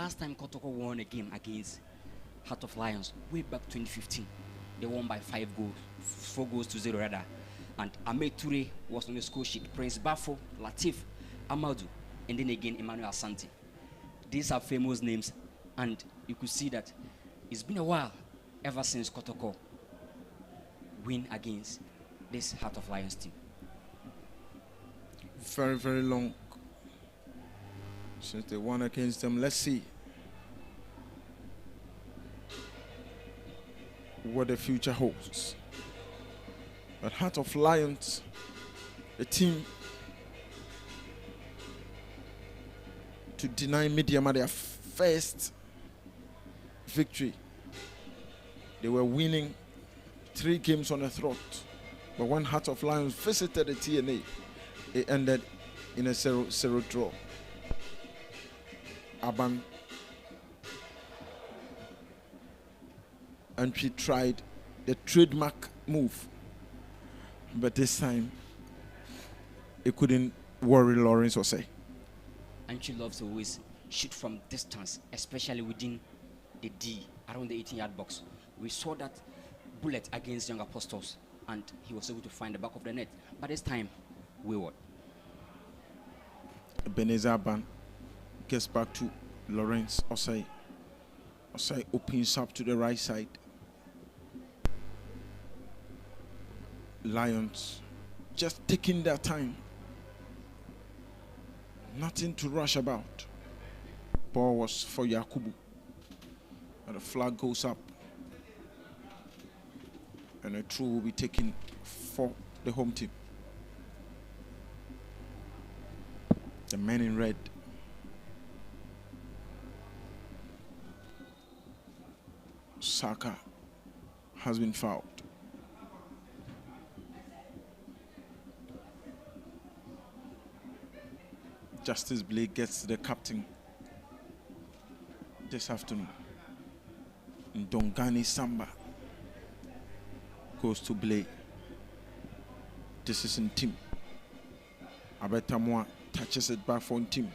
last time Kotoko won a game against Heart of Lions, way back 2015, they won by 4 goals to 0 rather. And Ahmed Toure was on the score sheet. Prince Bafo, Latif, Amadou, and then again Emmanuel Asante. These are famous names, and you could see that it's been a while ever since Kotoko win against this Heart of Lions team. Very, very long since they won against them. Let's see what the future holds. But Heart of Lions, a team to deny Midiama their first victory. They were winning 3 games on the trot, but when Heart of Lions visited the TNA, it ended in a 0-0 draw. Aban and she tried the trademark move, but this time it couldn't worry Lawrence or say. And she loves to always shoot from distance, especially within the D, around the 18-yard box. We saw that bullet against Young Apostles, and he was able to find the back of the net. But this time, wayward. Ebenezer Aban gets back to Lawrence Osei. Osei opens up to the right side. Lions just taking their time. Nothing to rush about. Ball was for Yakubu. And the flag goes up. And a throw will be taken for the home team. The men in red. Saka has been fouled. Justice Blake gets the captain this afternoon. Ndongani Samba goes to Blake. This is in team. Abetamwa touches it back for team.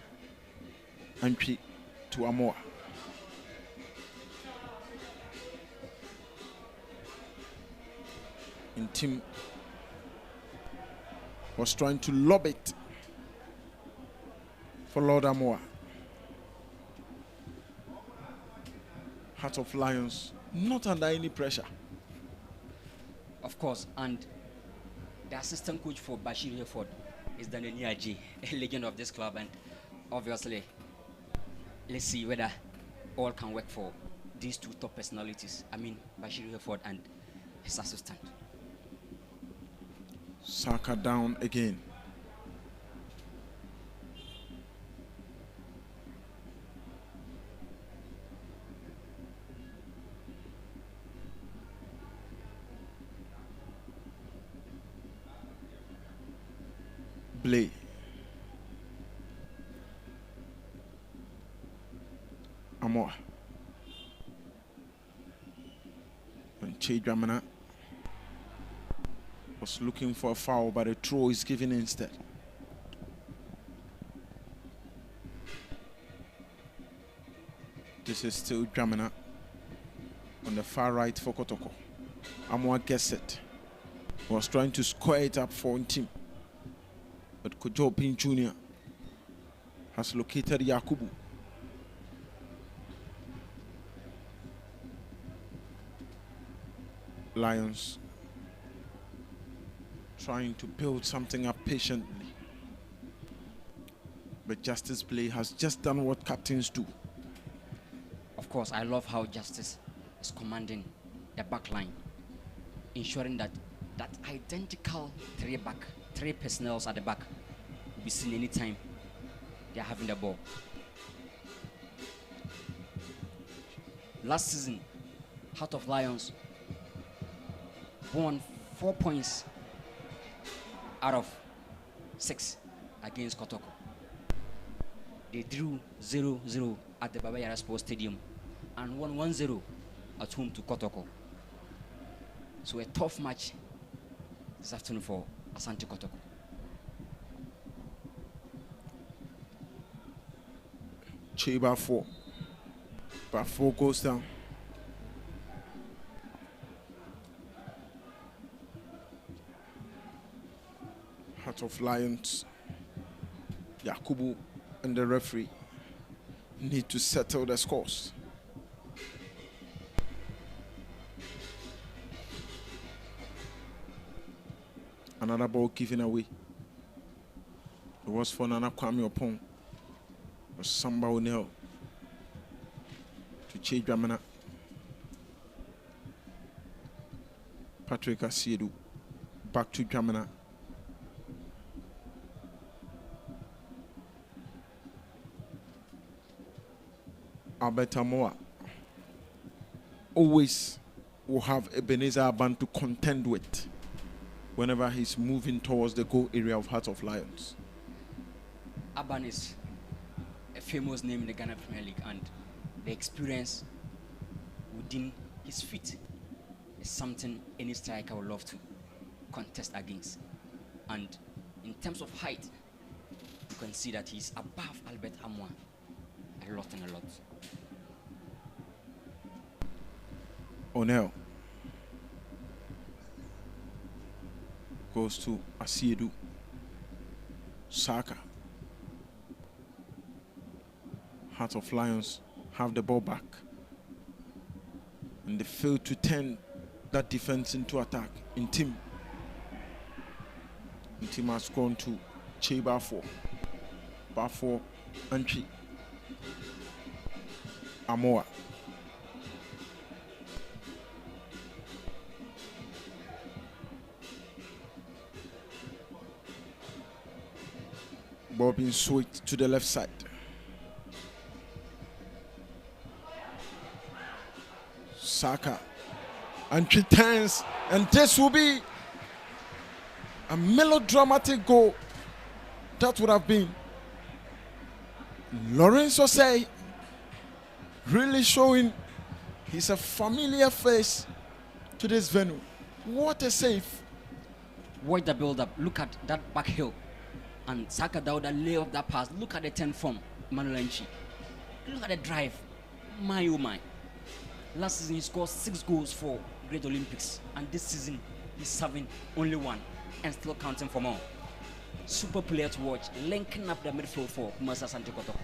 Entry to Amoa. In team was trying to lob it for Lord Amoa. Heart of Lions not under any pressure. Of course, and the assistant coach for Bashir Hayford is Daniel Niaji, a legend of this club, and obviously, let's see whether all can work for these two top personalities. I mean, Bashir Hayford and his assistant. Saka down again. Blay. Amoa. And Che Dramana was looking for a foul, but a throw is given instead. This is still Dramana on the far right for Kotoko. Amoa gets it. Was trying to square it up for team. But Kojo Pin Jr. has located Yakubu. Lions trying to build something up patiently. But Justice Play has just done what captains do. Of course, I love how Justice is commanding the back line, ensuring that that identical three personnel at the back will be seen anytime they are having the ball. Last season, Heart of Lions won 4 points out of 6 against Kotoko. They drew 0-0 at the Baba Yara Sports Stadium and won 1-0 at home to Kotoko. So a tough match this afternoon for Asante Kotoko. Cheba 4 But 4 goes down. Heart of Lions, Yakubu and the referee need to settle the scores. Another ball given away. It was for Nana Kwame Opon. Or Samba O'Neill to Che Dramana. Patrick Asiedu back to Dramana. Albert Amoa always will have Ebenezer Aban to contend with whenever he's moving towards the goal area of Heart of Lions. Aban is a famous name in the Ghana Premier League, and the experience within his feet is something any striker would love to contest against. And in terms of height, you can see that he's above Albert Amoa a lot and a lot. O'Neill goes to Asiedu. Saka. Heart of Lions have the ball back. And they fail to turn that defense into attack. In team has gone to Che Bafo. Bafo, Antwi. Amoa. Ball being swayed to the left side. Saka. And she turns, and this will be a melodramatic goal. That would have been Lawrence Osei really showing he's a familiar face to this venue. What a save. Watch the build-up. Look at that back heel. And Saka Dauda lay off that pass. Look at the 10 from Manuel Nchi. Look at the drive. My oh my. Last season he scored 6 goals for Great Olympics. And this season he's serving only 1 and still counting for more. Super player to watch. Linking up the midfield for ASANTE KOTOKO.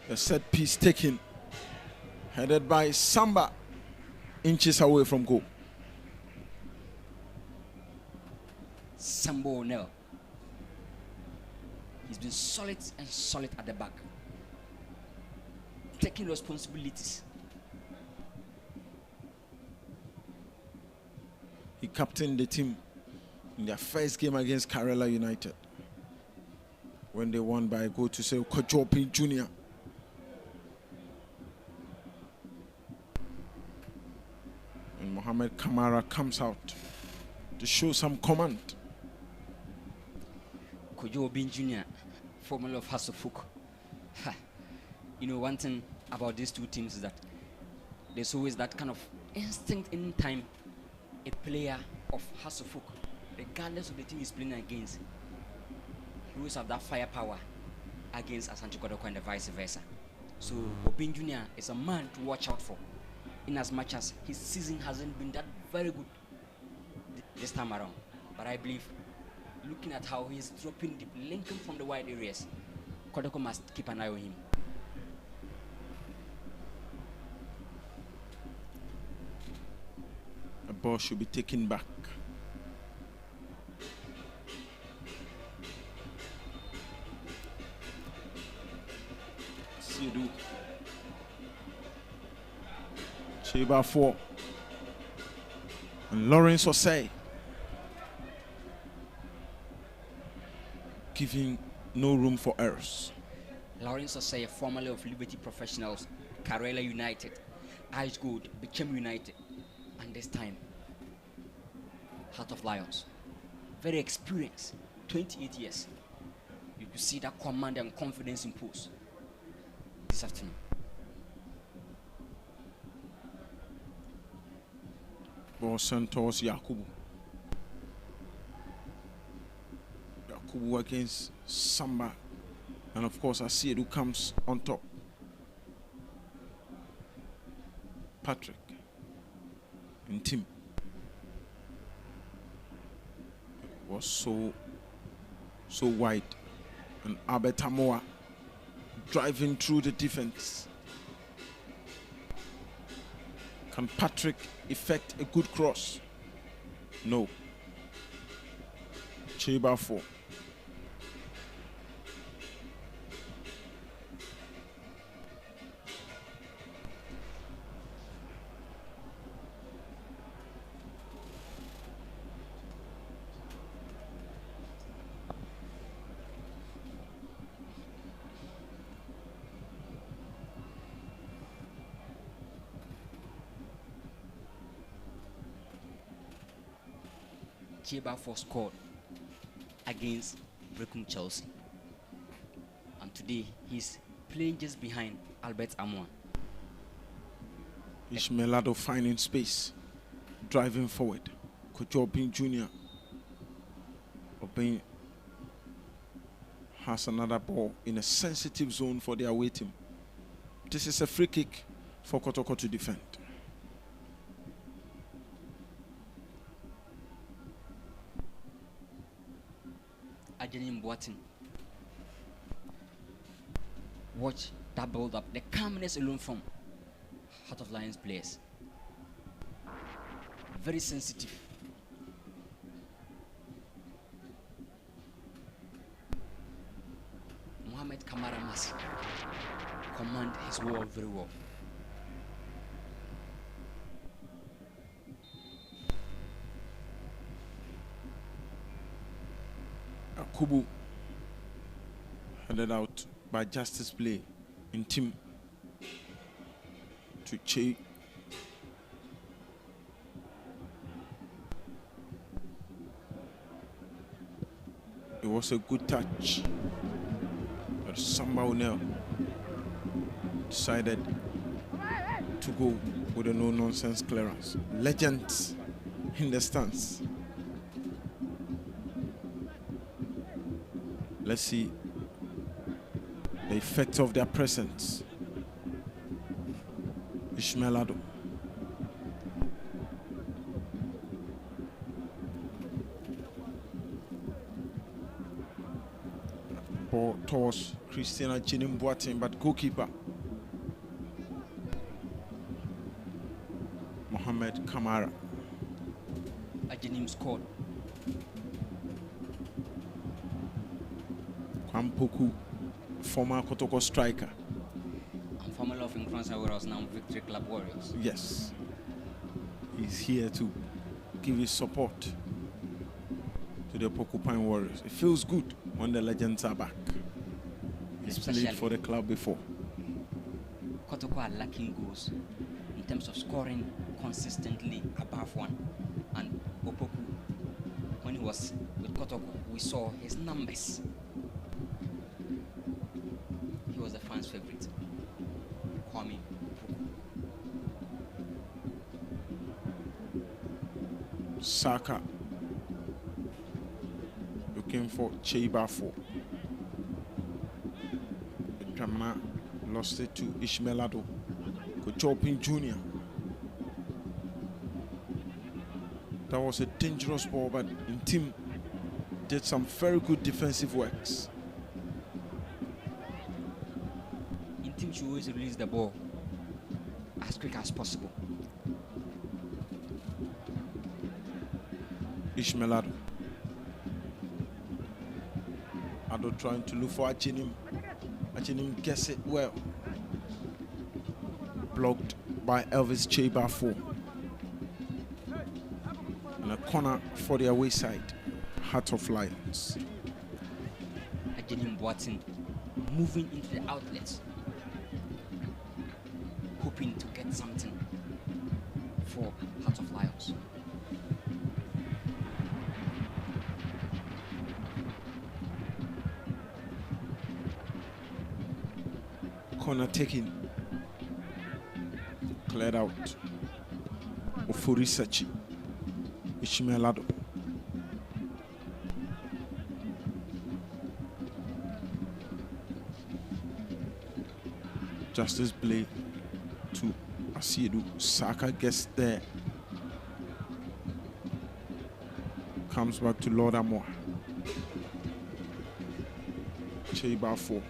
The set piece taken. Headed by Samba. Inches away from goal. Sambo O'Neill. He's been solid and solid at the back. Taking responsibilities. He captained the team in their first game against Kerala United, when they won by a goal to say Kojopi Jr. And Mohamed Kamara comes out to show some command. Kojo Bin Jr., former of Hasselhoek. You know, one thing about these two teams is that there's always that kind of instinct in time a player of Hasselhoek, regardless of the team he's playing against, he always have that firepower against ASANTE KOTOKO and vice versa. So Obin Jr. is a man to watch out for, in as much as his season hasn't been that very good this time around. But I believe, looking at how he's dropping deep, linking from the wide areas, KOTOKO must keep an eye on him. The ball should be taken back. Sidu. Cheba 4. And Lawrence Osei. Giving no room for errors. Lawrence Osei, formerly of Liberty Professionals, Kerala United, Ice Gold, Bechem United, and this time, Heart of Lions. Very experienced, 28 years. You could see that command and confidence in post this afternoon. Ball sent towards Yakubu. Yakubu against Samba. And of course, Asiedu comes on top. Patrick and Tim was so wide, and Albert Amoa driving through the defense. Can Patrick effect a good cross? No. Cheba 4. Cheba for scored against Brecum Chelsea, and today he's playing just behind Albert Amoa. Ishmaelado finding space, driving forward. Kochopin Jr. Obin has another ball in a sensitive zone for the away team. This is a free kick for Kotoko to defend. Ajenim Boateng. Watch that build up, the calmness alone from Heart of Lions players. Very sensitive. Mohamed Kamara must command his wall very well. Kubu headed out by Justice Play in team to Che. It was a good touch, but somehow now decided to go with a no-nonsense clearance. Legends in the stance. Let's see the effect of their presence. Ishmaelado. Ball towards Christina Chinim Boateng, but goalkeeper Mohamed Kamara. Ajenim scored. Kwampoku, former Kotoko striker. And former Laughing France Warriors, now Victory Club Warriors. Yes. He's here to give his support to the Porcupine Warriors. It feels good when the legends are back. He's played for the club before. Kotoko are lacking goals in terms of scoring consistently above one. And Opoku, when he was with Kotoko, we saw his numbers. He was the fans' favorite. Kwame Opoku. Saka looking for Cheba 4. Dramana lost it to Ishmaelado. Kochopin Jr. That was a dangerous ball, but in team did some very good defensive works. In team should always release the ball as quick as possible. Ishmaelado. Ado trying to look for Achinim. Achinim gets it well. Blocked by Elvis Cheba 4. And a corner for the away side. Heart of Lions. Ajenim Boateng moving into the outlets, hoping to get something for Heart of Lions. Corner taken. Cleared out. Ofurisachi. Ishmaelado. Justice play to Asiedu Saka gets there. Comes back to Lord Amor. Cheba 4.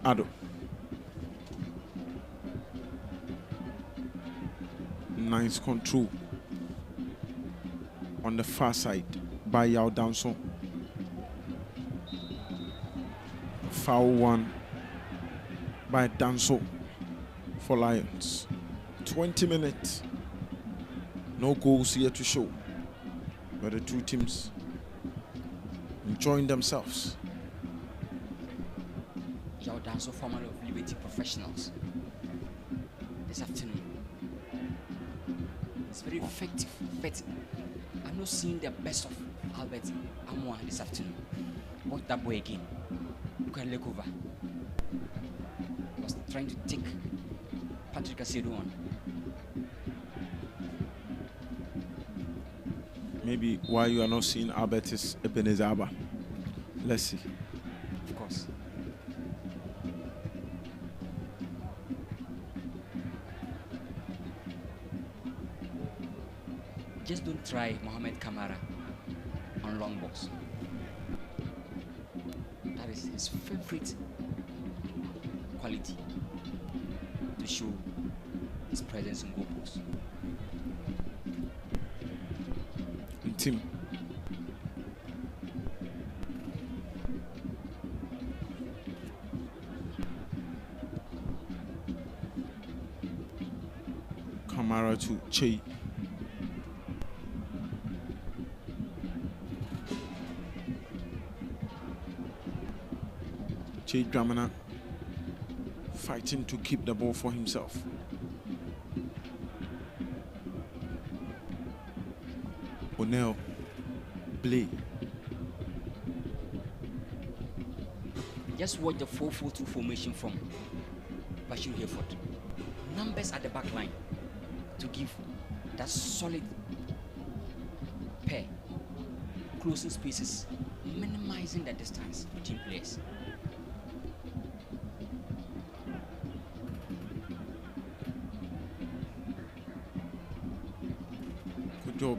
Ado. Nice control on the far side by Yao Danso. Foul one by Danso for Lions. 20 minutes. No goals here to show. But the two teams enjoying themselves. Yao Danso, formerly of Liberty Professionals. This afternoon. It's very effective, but I'm not seeing the best of Albert Amwa this afternoon. What that boy again? Look at Lekova. Was trying to take Patrick Asedu on. Maybe why you are not seeing Albert is Ebenezer Aba. Let's see. Of course. Just don't try Mohamed Kamara on long balls. That is his favorite quality to show his presence in goal post. Team. Kamara to Che. Che Dramana fighting to keep the ball for himself. O'Neill, Blay. Just watch the 4-4-2 formation from Bashir Hayford. Numbers at the back line to give that solid pair, closing spaces, minimizing the distance between players.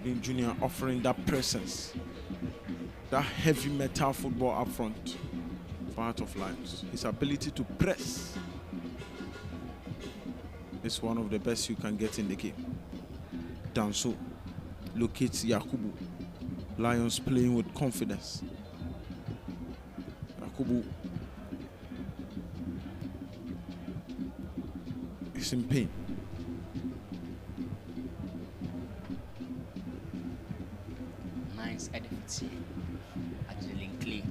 Being Junior offering that presence, that heavy metal football up front for Heart of Lions. His ability to press is one of the best you can get in the game. Danso locates Yakubu. Lions playing with confidence. Yakubu is in pain. Nice edifice at the link.